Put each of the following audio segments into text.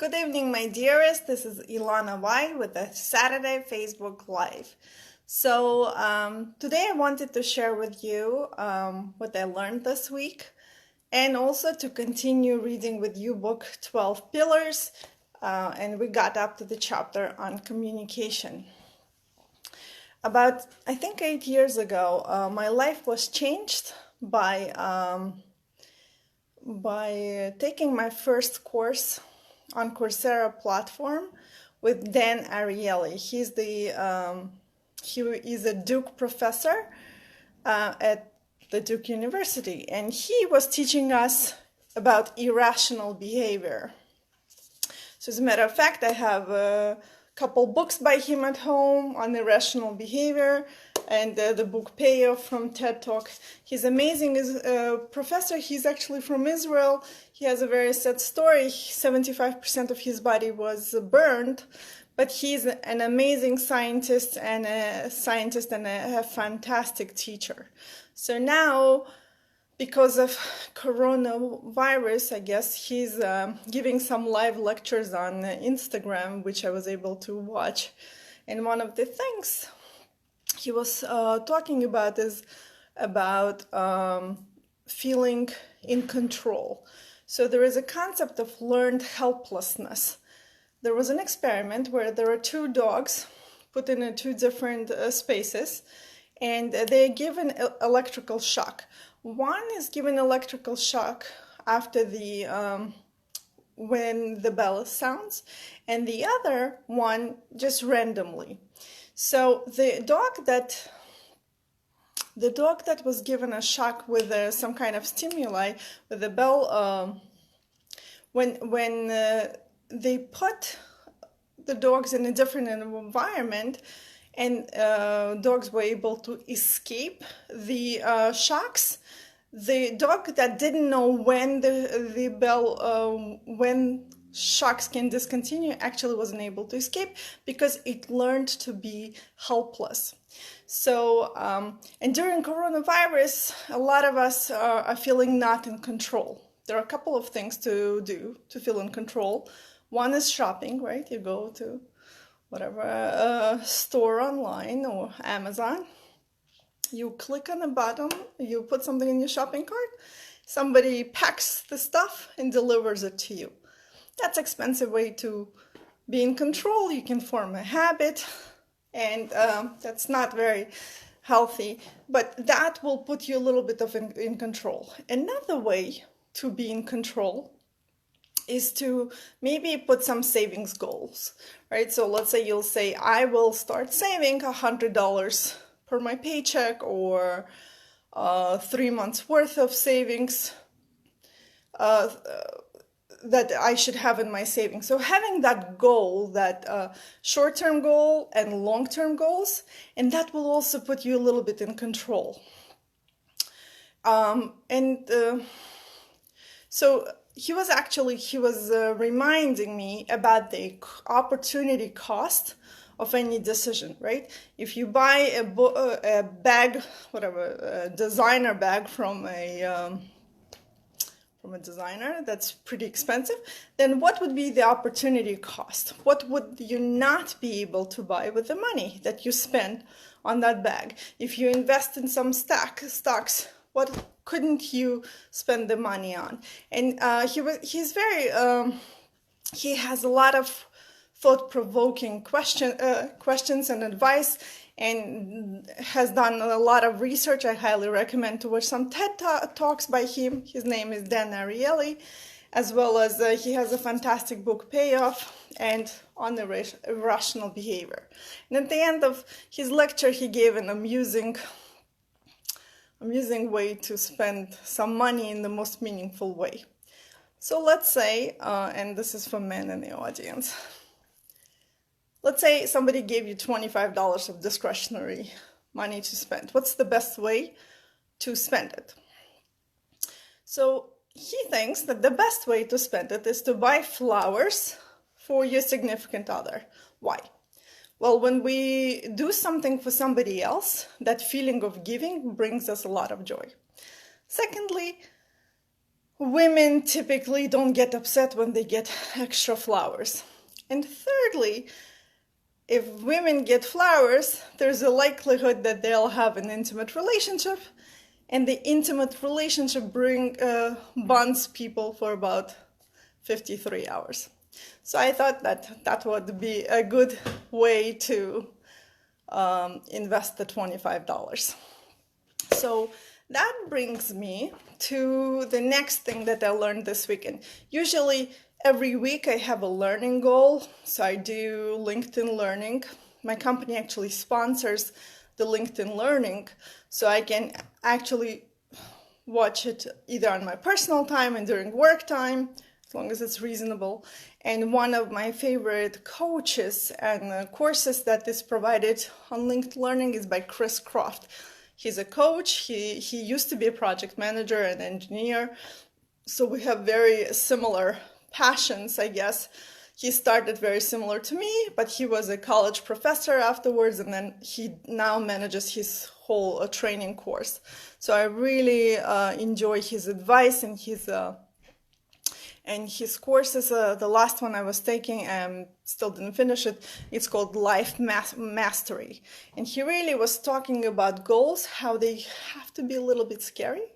Good evening, my dearest. This is Ilana White with the Saturday Facebook Live. So today I wanted to share with you what I learned this week, and also to continue reading with you book 12 Pillars, and we got up to the chapter on communication. About, I think, 8 years ago, my life was changed by taking my first course on Coursera platform with Dan Ariely. He is a Duke professor at the Duke University, and he was teaching us about irrational behavior. So as a matter of fact, I have a couple books by him at home on irrational behavior, and the book Payoff from TED Talk. He's amazing as a professor. He's actually from Israel. He has a very sad story. 75% of his body was burned, but he's an amazing scientist and a fantastic teacher. So now, because of coronavirus, I guess, he's giving some live lectures on Instagram, which I was able to watch. And one of the things he was talking about is about feeling in control. So there is a concept of learned helplessness. There was an experiment where there are two dogs put in two different spaces, and they're given electrical shock. One is given electrical shock after when the bell sounds, and the other one just randomly. So the dog that was given a shock with some kind of stimuli, with the bell, when they put the dogs in a different environment, and dogs were able to escape the shocks, the dog that didn't know when the bell, when shocks can discontinue, actually wasn't able to escape because it learned to be helpless. So, and during coronavirus, a lot of us are feeling not in control. There are a couple of things to do to feel in control. One is shopping, right? You go to whatever store online or Amazon. You click on a button, you put something in your shopping cart, somebody packs the stuff and delivers it to you. That's an expensive way to be in control. You can form a habit, and that's not very healthy, but that will put you a little bit of in control. Another way to be in control is to maybe put some savings goals, right? So let's say you'll say, I will start saving $100 per my paycheck, or 3 months worth of savings that I should have in my savings. So having that goal, that short-term goal and long-term goals, and that will also put you a little bit in control. So he was reminding me about the opportunity cost of any decision, right? If you buy a bag, a designer bag from a designer that's pretty expensive, then what would be the opportunity cost? What would you not be able to buy with the money that you spend on that bag? If you invest in some stocks, what couldn't you spend the money on? And he has a lot of thought-provoking questions and advice, and has done a lot of research. I highly recommend to watch some TED Talks by him. His name is Dan Ariely, as well as he has a fantastic book, Payoff, and on irrational behavior. And at the end of his lecture, he gave an amusing way to spend some money in the most meaningful way. So let's say, and this is for men in the audience, let's say somebody gave you $25 of discretionary money to spend. What's the best way to spend it? So he thinks that the best way to spend it is to buy flowers for your significant other. Why? Well, when we do something for somebody else, that feeling of giving brings us a lot of joy. Secondly, women typically don't get upset when they get extra flowers. And thirdly, if women get flowers, there's a likelihood that they'll have an intimate relationship, and the intimate relationship bonds people for about 53 hours. So I thought that would be a good way to invest the $25. So that brings me to the next thing that I learned this weekend. Usually every week I have a learning goal. So I do LinkedIn Learning. My company actually sponsors the LinkedIn Learning, so I can actually watch it either on my personal time and during work time, as long as it's reasonable. And one of my favorite coaches and courses that is provided on LinkedIn Learning is by Chris Croft. He's a coach. He used to be a project manager and engineer, so we have very similar passions, I guess. He started very similar to me, but he was a college professor afterwards, and then he now manages his whole training course. So I really enjoy his advice and his courses. The last one I was taking, still didn't finish it. It's called Life Mastery, and he really was talking about goals, how they have to be a little bit scary.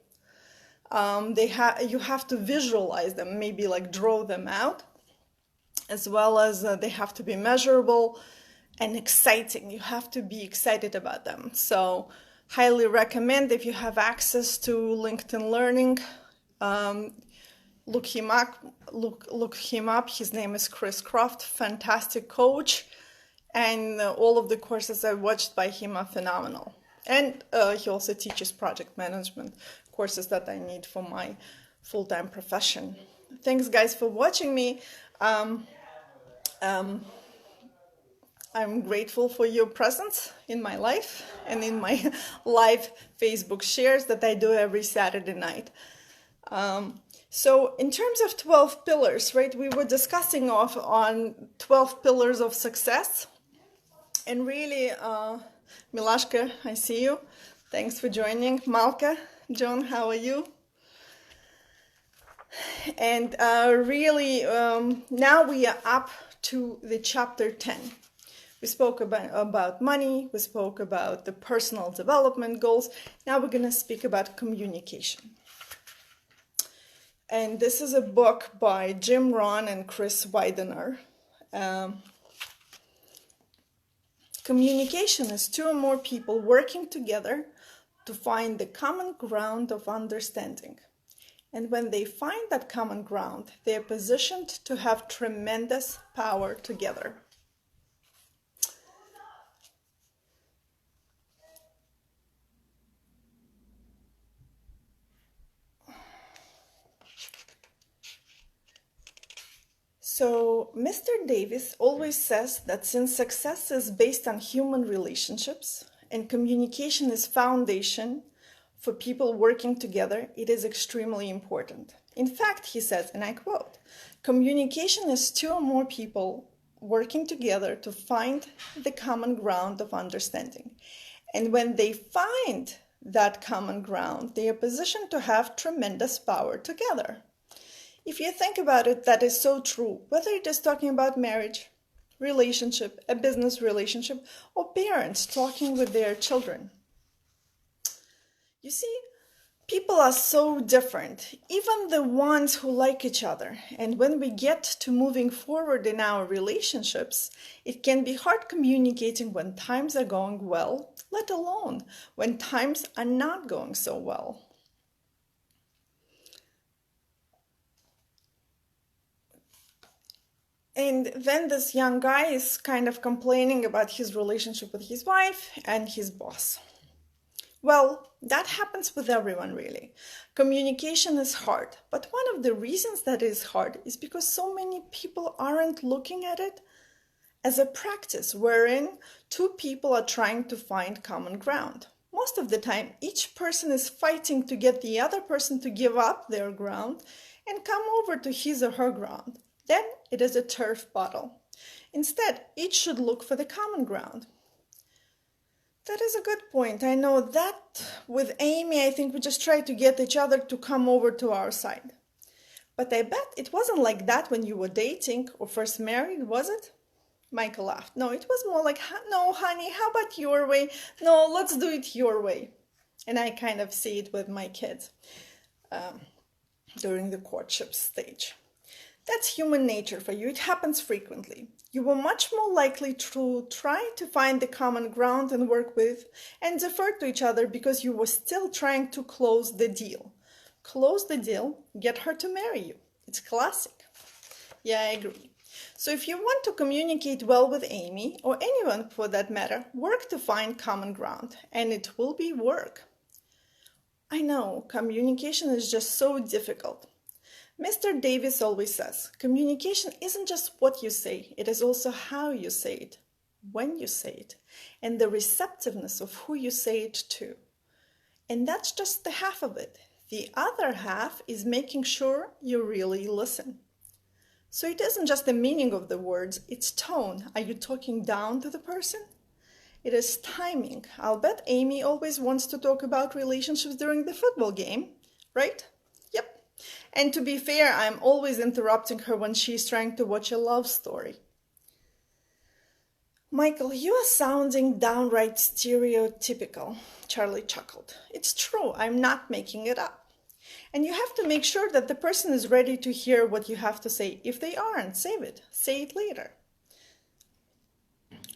You have to visualize them, maybe like draw them out, as well as they have to be measurable and exciting. You have to be excited about them. So highly recommend, if you have access to LinkedIn Learning, look him up. His name is Chris Croft, fantastic coach, and all of the courses I watched by him are phenomenal. And he also teaches project management courses that I need for my full-time profession. Thanks, guys, for watching me. I'm grateful for your presence in my life and in my live Facebook shares that I do every Saturday night. So in terms of 12 pillars, right, we were discussing on 12 pillars of success. And really, Milashka, I see you. Thanks for joining. Malka, John, how are you? And really, now we are up to the chapter 10. We spoke about money. We spoke about the personal development goals. Now we're going to speak about communication. And this is a book by Jim Rohn and Chris Widener. Communication is two or more people working together to find the common ground of understanding. And when they find that common ground, they are positioned to have tremendous power together. So, Mr. Davis always says that since success is based on human relationships and communication is foundation for people working together, it is extremely important. In fact, he says, and I quote, "Communication is two or more people working together to find the common ground of understanding. And when they find that common ground, they are positioned to have tremendous power together." If you think about it, that is so true, whether it is talking about marriage, relationship, a business relationship, or parents talking with their children. You see, people are so different, even the ones who like each other. And when we get to moving forward in our relationships, it can be hard communicating when times are going well, let alone when times are not going so well. And then this young guy is kind of complaining about his relationship with his wife and his boss. Well, that happens with everyone, really. Communication is hard, but one of the reasons that it is hard is because so many people aren't looking at it as a practice wherein two people are trying to find common ground. Most of the time, each person is fighting to get the other person to give up their ground and come over to his or her ground. Then it is a turf battle. Instead, each should look for the common ground. That is a good point. I know that with Amy, I think we just try to get each other to come over to our side. But I bet it wasn't like that when you were dating or first married, was it? Michael laughed. No, it was more like, no, honey, how about your way? No, let's do it your way. And I kind of see it with my kids during the courtship stage. That's human nature for you. It happens frequently. You were much more likely to try to find the common ground and work with and defer to each other because you were still trying to close the deal. Close the deal, get her to marry you. It's classic. Yeah, I agree. So if you want to communicate well with Amy, or anyone for that matter, work to find common ground, and it will be work. I know, communication is just so difficult. Mr. Davis always says, communication isn't just what you say, it is also how you say it, when you say it, and the receptiveness of who you say it to. And that's just the half of it. The other half is making sure you really listen. So it isn't just the meaning of the words, it's tone. Are you talking down to the person? It is timing. I'll bet Amy always wants to talk about relationships during the football game, right? Yep. And to be fair, I'm always interrupting her when she's trying to watch a love story. Michael, you are sounding downright stereotypical, Charlie chuckled. It's true, I'm not making it up. And you have to make sure that the person is ready to hear what you have to say. If they aren't, save it. Say it later.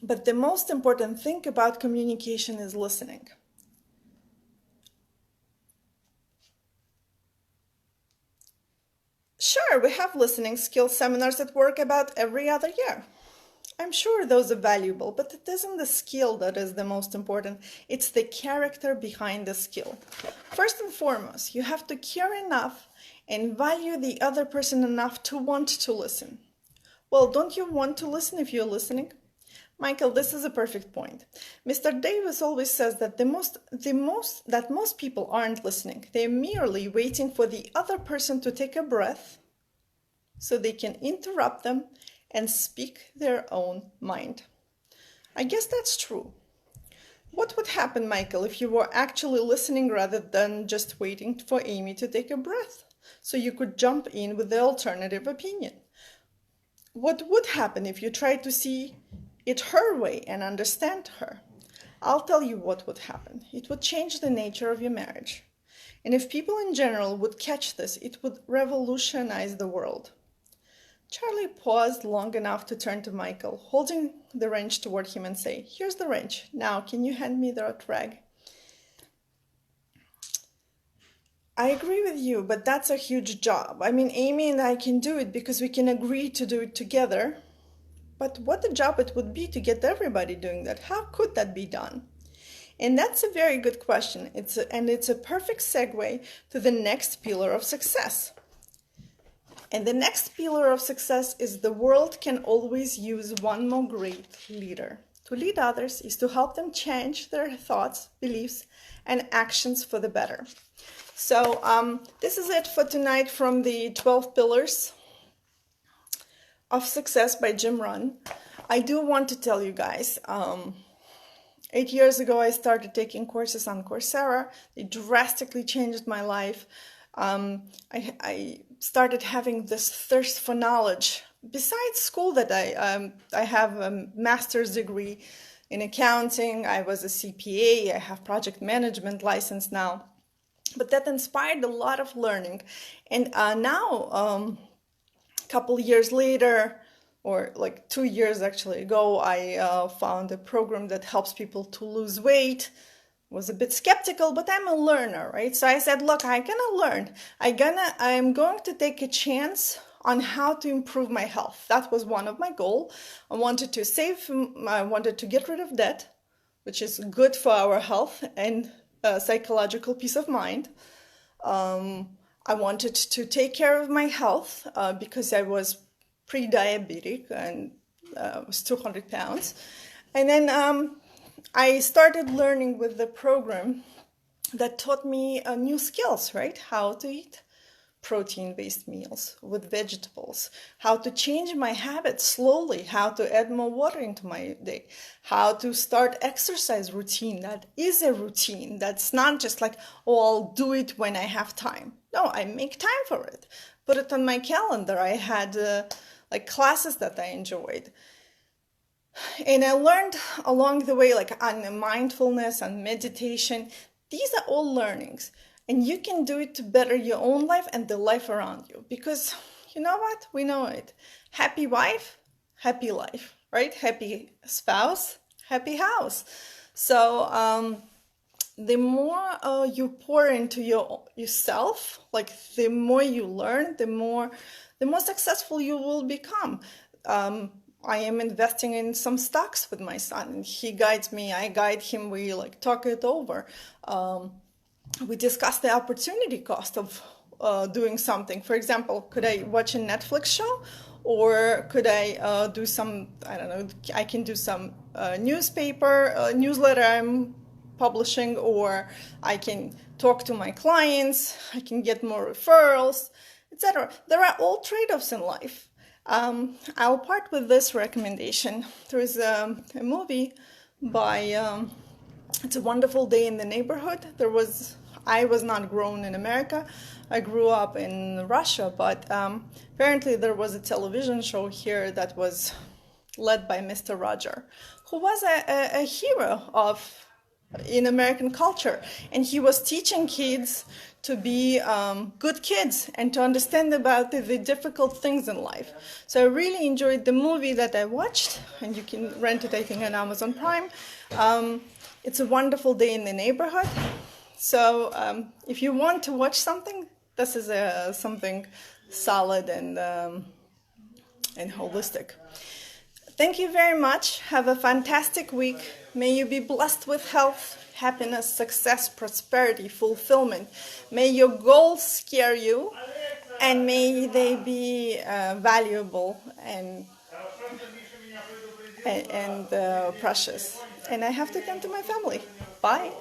But the most important thing about communication is listening. Sure, we have listening skills seminars at work about every other year. I'm sure those are valuable, but it isn't the skill that is the most important. It's the character behind the skill. First and foremost, you have to care enough and value the other person enough to want to listen. Well, don't you want to listen if you're listening? Michael, this is a perfect point. Mr. Davis always says that most people aren't listening. They're merely waiting for the other person to take a breath so they can interrupt them and speak their own mind. I guess that's true. What would happen, Michael, if you were actually listening rather than just waiting for Amy to take a breath so you could jump in with the alternative opinion? What would happen if you tried to see it her way and understand her? I'll tell you what would happen. It would change the nature of your marriage. And if people in general would catch this, it would revolutionize the world. Charlie paused long enough to turn to Michael, holding the wrench toward him and say, "Here's the wrench. Now, can you hand me that rag?" I agree with you, but that's a huge job. I mean, Amy and I can do it because we can agree to do it together. But what a job it would be to get everybody doing that. How could that be done? And that's a very good question. It's a perfect segue to the next pillar of success. And the next pillar of success is the world can always use one more great leader. To lead others is to help them change their thoughts, beliefs, and actions for the better. So this is it for tonight from the 12 Pillars of Success by Jim Rohn. I do want to tell you guys, 8 years ago I started taking courses on Coursera. They drastically changed my life. I started having this thirst for knowledge. Besides school, that I have a master's degree in accounting. I was a CPA. I have project management license now. But that inspired a lot of learning. And now, a couple years later, or like 2 years actually ago, I found a program that helps people to lose weight. Was a bit skeptical, but I'm a learner, right? So I said, look, I'm gonna learn. I'm going to take a chance on how to improve my health. That was one of my goals. I wanted to save, I wanted to get rid of debt, which is good for our health and psychological peace of mind. I wanted to take care of my health because I was pre-diabetic and was 200 pounds. And then I started learning with the program that taught me new skills, right? How to eat protein-based meals with vegetables, how to change my habits slowly, how to add more water into my day, how to start exercise routine that is a routine. That's not just like, oh, I'll do it when I have time. No, I make time for it. put it on my calendar. I had like classes that I enjoyed. And I learned along the way, like on mindfulness and meditation. These are all learnings. And you can do it to better your own life and the life around you. Because you know what? We know it. Happy wife, happy life, right? Happy spouse, happy house. So the more you pour into yourself, like the more you learn, the more successful you will become. I am investing in some stocks with my son, and he guides me. I guide him. We like talk it over. We discuss the opportunity cost of doing something. For example, could I watch a Netflix show, or could I do some? I don't know. I can do some newsletter I'm publishing, or I can talk to my clients. I can get more referrals, etc. There are all trade-offs in life. I'll part with this recommendation. There is a movie by It's a Wonderful Day in the Neighborhood. I was not grown in America. I grew up in Russia, but apparently there was a television show here that was led by Mr. Roger, who was a hero in American culture, and he was teaching kids to be good kids and to understand about the difficult things in life. So I really enjoyed the movie that I watched, and you can rent it, I think, on Amazon Prime. It's a Wonderful Day in the Neighborhood. So if you want to watch something, this is something solid and holistic. Thank you very much. Have a fantastic week. May you be blessed with health, happiness, success, prosperity, fulfillment. May your goals scare you, and may they be valuable and precious. And I have to tend to my family. Bye.